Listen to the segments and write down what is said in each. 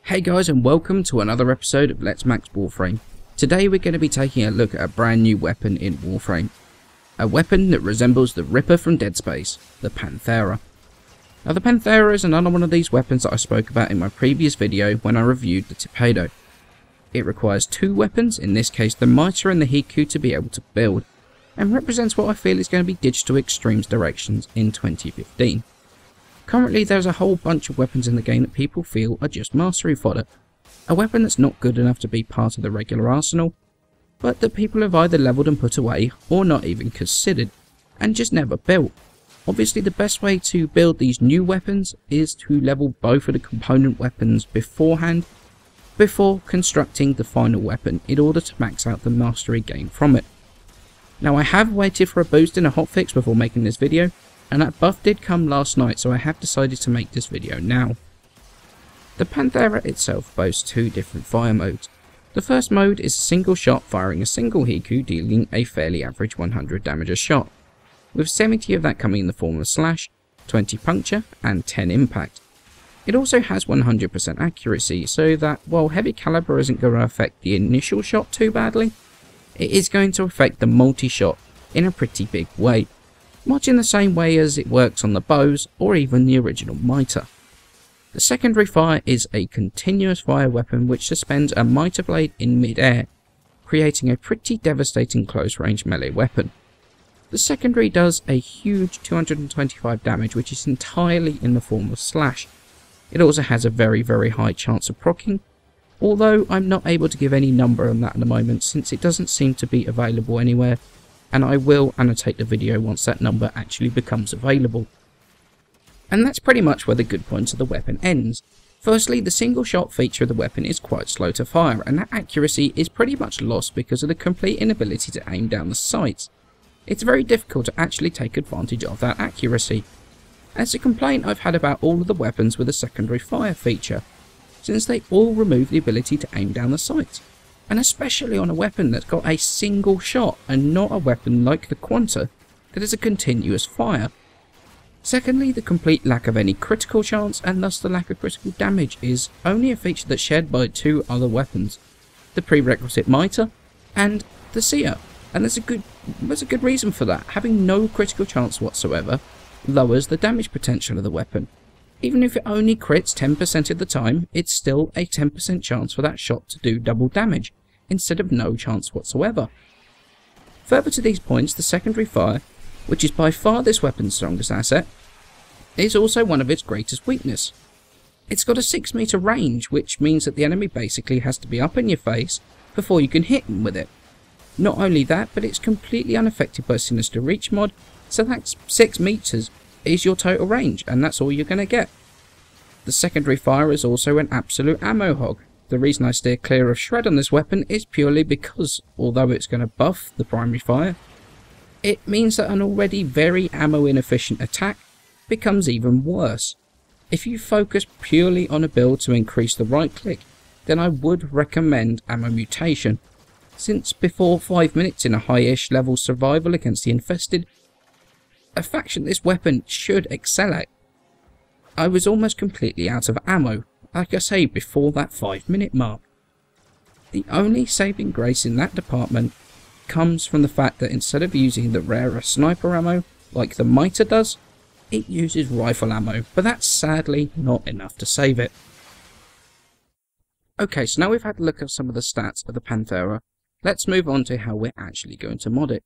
Hey guys, and welcome to another episode of Let's Max Warframe. Today we're going to be taking a look at a brand new weapon in Warframe. A weapon that resembles the Ripper from Dead Space, the Panthera. Now the Panthera is another one of these weapons that I spoke about in my previous video when I reviewed the Torpedo. It requires two weapons, in this case the Mitre and the Hiku, to be able to build, and represents what I feel is going to be Digital Extreme's directions in 2015. Currently there's a whole bunch of weapons in the game that people feel are just mastery fodder. A weapon that's not good enough to be part of the regular arsenal, but that people have either levelled and put away, or not even considered, and just never built. Obviously the best way to build these new weapons is to level both of the component weapons beforehand, before constructing the final weapon in order to max out the mastery gained from it. Now I have waited for a boost in a hotfix before making this video, and that buff did come last night, so I have decided to make this video now. The Panthera itself boasts two different fire modes. The first mode is a single shot firing a single Hiku, dealing a fairly average 100 damage a shot, with 70 of that coming in the form of slash, 20 puncture and 10 impact. It also has 100% accuracy, so that while heavy caliber isn't going to affect the initial shot too badly, it is going to affect the multi-shot in a pretty big way, much in the same way as it works on the bows or even the original Mitre. The secondary fire is a continuous fire weapon which suspends a Mitre blade in mid-air, creating a pretty devastating close-range melee weapon. The secondary does a huge 225 damage, which is entirely in the form of slash. It also has a very high chance of proccing, although I'm not able to give any number on that at the moment since it doesn't seem to be available anywhere, and I will annotate the video once that number actually becomes available. And that's pretty much where the good points of the weapon ends. Firstly, the single shot feature of the weapon is quite slow to fire, and that accuracy is pretty much lost because of the complete inability to aim down the sights. It's very difficult to actually take advantage of that accuracy. It's a complaint I've had about all of the weapons with a secondary fire feature, since they all remove the ability to aim down the sights. And especially on a weapon that's got a single shot and not a weapon like the Quanta that is a continuous fire. Secondly, the complete lack of any critical chance and thus the lack of critical damage is only a feature that's shared by two other weapons, the prerequisite Mitre and the Seer, and there's a good reason for that. Having no critical chance whatsoever lowers the damage potential of the weapon. Even if it only crits 10% of the time, it's still a 10% chance for that shot to do double damage, instead of no chance whatsoever. Further to these points, the secondary fire, which is by far this weapon's strongest asset, is also one of its greatest weakness. It's got a 6 meter range, which means that the enemy basically has to be up in your face before you can hit them with it. Not only that, but it's completely unaffected by Sinister Reach mod, so that's 6 meters is your total range, and that's all you're going to get. The secondary fire is also an absolute ammo hog. The reason I steer clear of shred on this weapon is purely because, although it's going to buff the primary fire, it means that an already very ammo inefficient attack becomes even worse. If you focus purely on a build to increase the right click, then I would recommend ammo mutation, since before 5 minutes in a high-ish level survival against the infested, a faction this weapon should excel at, I was almost completely out of ammo, like I say, before that 5-minute mark. The only saving grace in that department comes from the fact that instead of using the rarer sniper ammo, like the Mitre does, it uses rifle ammo, but that's sadly not enough to save it. Okay, so now we've had a look at some of the stats of the Panthera, let's move on to how we're actually going to mod it.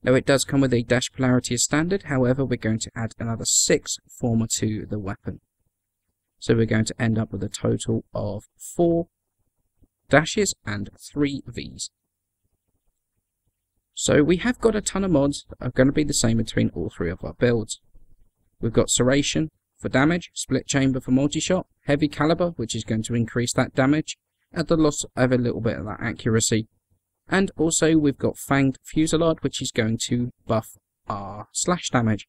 Now it does come with a dash polarity as standard, however we're going to add another 6 former to the weapon. So we're going to end up with a total of 4 dashes and 3 Vs. So we have got a ton of mods that are going to be the same between all 3 of our builds. We've got Serration for damage, Split Chamber for multi-shot, Heavy Caliber, which is going to increase that damage at the loss of a little bit of that accuracy. And also we've got Fanged Fusillade, which is going to buff our slash damage.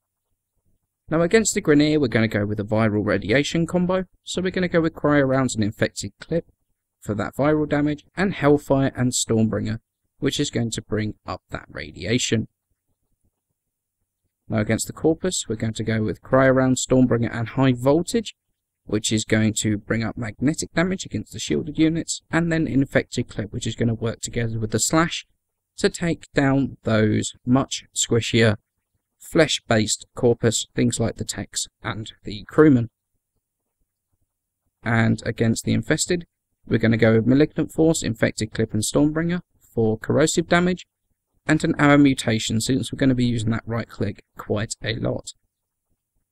Now against the Grineer we're going to go with a Viral Radiation combo, so we're going to go with Cryo Rounds and Infected Clip for that viral damage, and Hellfire and Stormbringer, which is going to bring up that radiation. Now against the Corpus we're going to go with Cryo Round, Stormbringer and High Voltage, which is going to bring up magnetic damage against the shielded units, and then infected clip, which is going to work together with the slash to take down those much squishier flesh-based corpus, things like the techs and the crewmen. And against the infested, we're going to go with Malignant Force, Infected Clip and Stormbringer for corrosive damage, and an Arrow Mutation, since we're going to be using that right click quite a lot.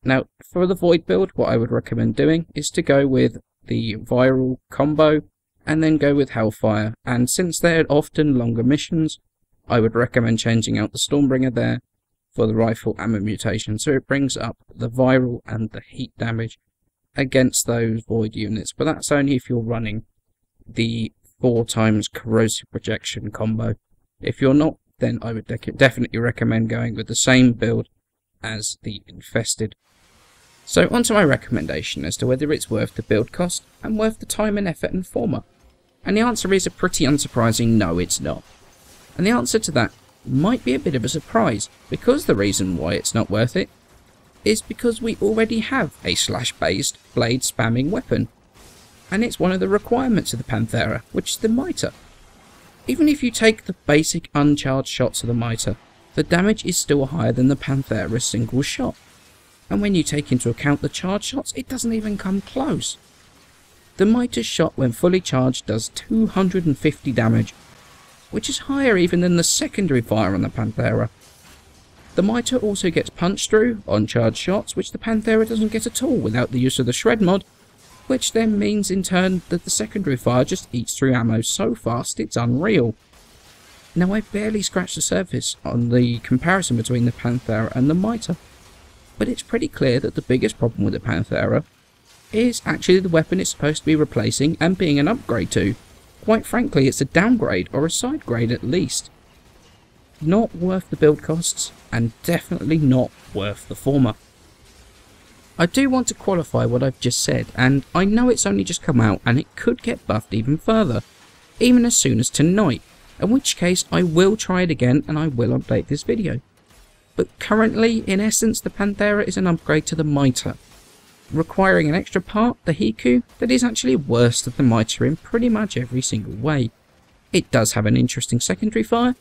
Now, for the Void build, what I would recommend doing is to go with the Viral combo, and then go with Hellfire, and since they're often longer missions, I would recommend changing out the Stormbringer there for the Rifle Ammo Mutation, so it brings up the Viral and the heat damage against those Void units, but that's only if you're running the 4x Corrosive Projection combo. If you're not, then I would definitely recommend going with the same build as the Infested. So onto my recommendation as to whether it's worth the build cost and worth the time and effort and former. And the answer is a pretty unsurprising no, it's not. And the answer to that might be a bit of a surprise, because the reason why it's not worth it is because we already have a slash-based blade spamming weapon. And it's one of the requirements of the Panthera, which is the Mitre. Even if you take the basic uncharged shots of the Mitre, the damage is still higher than the Panthera's single shot. And when you take into account the charged shots, it doesn't even come close. The Mitre's shot when fully charged does 250 damage, which is higher even than the secondary fire on the Panthera. The Mitre also gets punched through on charged shots, which the Panthera doesn't get at all without the use of the Shred mod, which then means in turn that the secondary fire just eats through ammo so fast it's unreal. Now, I've barely scratched the surface on the comparison between the Panthera and the Mitre, but it's pretty clear that the biggest problem with the Panthera is actually the weapon it's supposed to be replacing and being an upgrade to. Quite frankly, it's a downgrade, or a side grade at least. Not worth the build costs, and definitely not worth the former. I do want to qualify what I've just said, and I know it's only just come out and it could get buffed even further, even as soon as tonight, in which case I will try it again and I will update this video. But currently, in essence, the Panthera is an upgrade to the Mitre, requiring an extra part, the Hiku, that is actually worse than the Mitre in pretty much every single way. It does have an interesting secondary fire,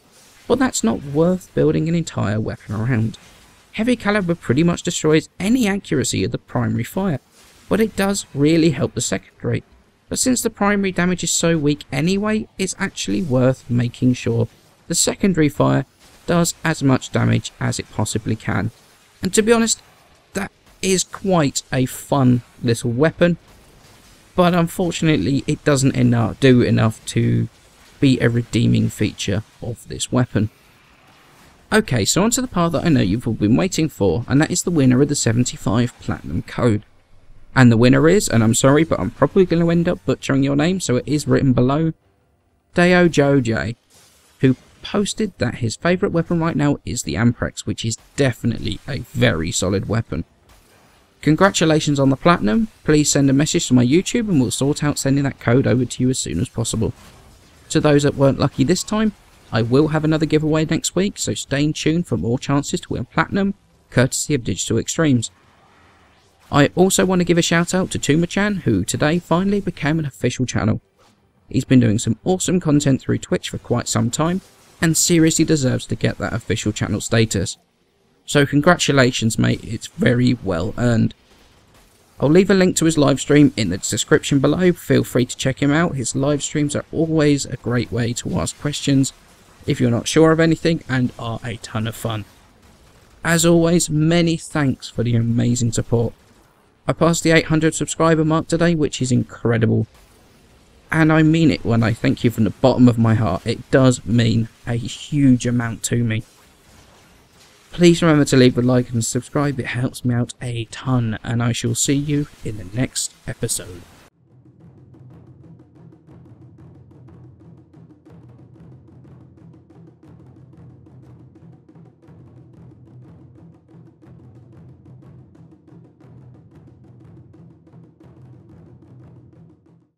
but that's not worth building an entire weapon around. Heavy caliber pretty much destroys any accuracy of the primary fire, but it does really help the secondary. But since the primary damage is so weak anyway, it's actually worth making sure the secondary fire does as much damage as it possibly can. And to be honest, that is quite a fun little weapon, but unfortunately it doesn't do enough to be a redeeming feature of this weapon. Okay, so onto the part that I know you've all been waiting for, and that is the winner of the 75 Platinum Code. And the winner is, and I'm sorry, but I'm probably going to end up butchering your name, so it is written below, Deo Joe J, who posted that his favourite weapon right now is the Amprex, which is definitely a very solid weapon. Congratulations on the Platinum. Please send a message to my YouTube and we'll sort out sending that code over to you as soon as possible. To those that weren't lucky this time, I will have another giveaway next week, so stay tuned for more chances to win Platinum, courtesy of Digital Extremes. I also want to give a shout out to Tuma-chan, who today finally became an official channel. He's been doing some awesome content through Twitch for quite some time, and seriously deserves to get that official channel status. So congratulations mate, it's very well earned. I'll leave a link to his live stream in the description below, feel free to check him out. His live streams are always a great way to ask questions if you're not sure of anything, and are a ton of fun. As always, many thanks for the amazing support. I passed the 800 subscriber mark today, which is incredible. And I mean it when I thank you from the bottom of my heart. It does mean a huge amount to me. Please remember to leave a like and subscribe, it helps me out a ton, and I shall see you in the next episode.